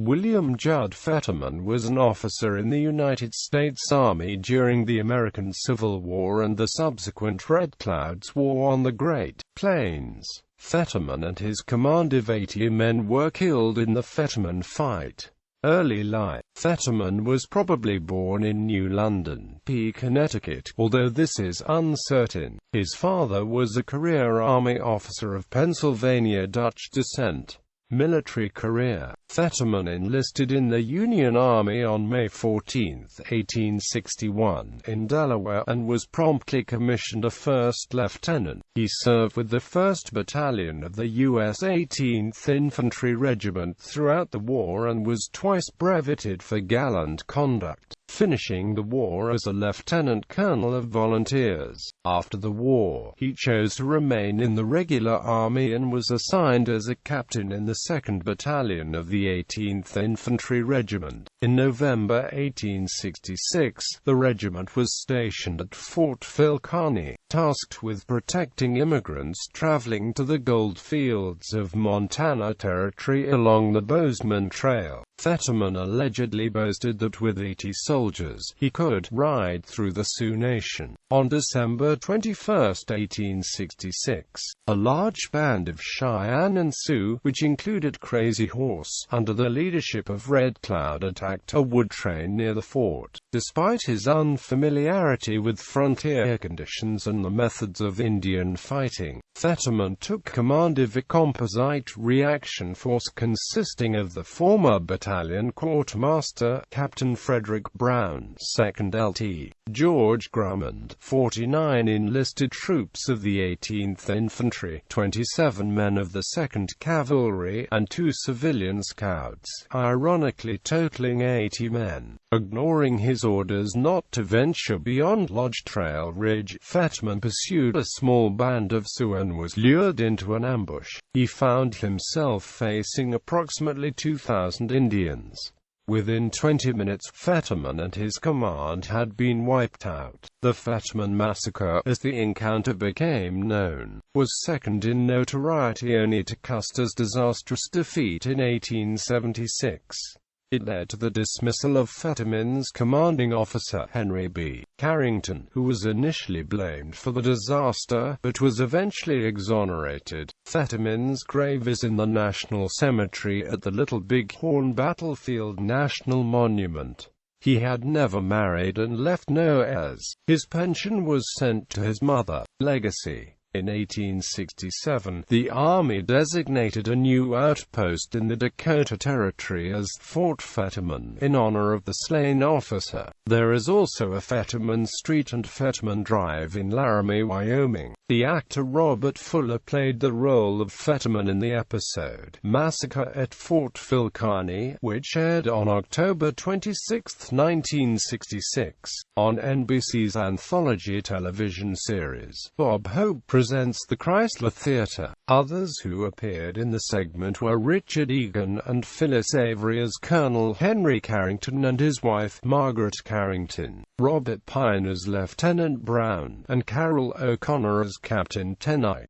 William Judd Fetterman was an officer in the United States Army during the American Civil War and the subsequent Red Cloud's War on the Great Plains. Fetterman and his command of 80 men were killed in the Fetterman Fight. Early life. Fetterman was probably born in New London, Connecticut, although this is uncertain. His father was a career Army officer of Pennsylvania Dutch descent. Military career. Fetterman enlisted in the Union Army on May 14, 1861, in Delaware, and was promptly commissioned a first lieutenant. He served with the 1st Battalion of the U.S. 18th Infantry Regiment throughout the war and was twice brevetted for gallant conduct, finishing the war as a lieutenant colonel of volunteers. After the war, he chose to remain in the regular army and was assigned as a captain in the 2nd Battalion of the 18th Infantry Regiment. In November 1866, the regiment was stationed at Fort Philkon, tasked with protecting immigrants traveling to the gold fields of Montana Territory along the Bozeman Trail. Fetterman allegedly boasted that with 80 soldiers, he could ride through the Sioux Nation. On December 21, 1866, a large band of Cheyenne and Sioux, which included Crazy Horse, under the leadership of Red Cloud, attacked a wood train near the fort. Despite his unfamiliarity with frontier conditions and the methods of Indian fighting, Fetterman took command of a composite reaction force consisting of the former Battalion Quartermaster, Captain Frederick Brown, 2nd Lt. George Grummond, 49 enlisted troops of the 18th Infantry, 27 men of the 2nd Cavalry, and 2 civilian scouts, ironically totaling 80 men. Ignoring his orders not to venture beyond Lodge Trail Ridge, Fetterman pursued a small band of Sioux and was lured into an ambush. He found himself facing approximately 2,000 Indians. Within 20 minutes, Fetterman and his command had been wiped out. The Fetterman Massacre, as the encounter became known, was second in notoriety only to Custer's disastrous defeat in 1876. It led to the dismissal of Fetterman's commanding officer, Henry B. Carrington, who was initially blamed for the disaster, but was eventually exonerated. Fetterman's grave is in the National Cemetery at the Little Bighorn Battlefield National Monument. He had never married and left no heirs. His pension was sent to his mother. Legacy. In 1867, the Army designated a new outpost in the Dakota Territory as Fort Fetterman, in honor of the slain officer. There is also a Fetterman Street and Fetterman Drive in Laramie, Wyoming. The actor Robert Fuller played the role of Fetterman in the episode Massacre at Fort Philkon, which aired on October 26, 1966, on NBC's anthology television series. Bob Hope presents the Chrysler Theater. Others who appeared in the segment were Richard Egan and Phyllis Avery as Colonel Henry Carrington and his wife Margaret Carrington, Robert Pine as Lieutenant Brown, and Carol O'Connor as Captain Tenai.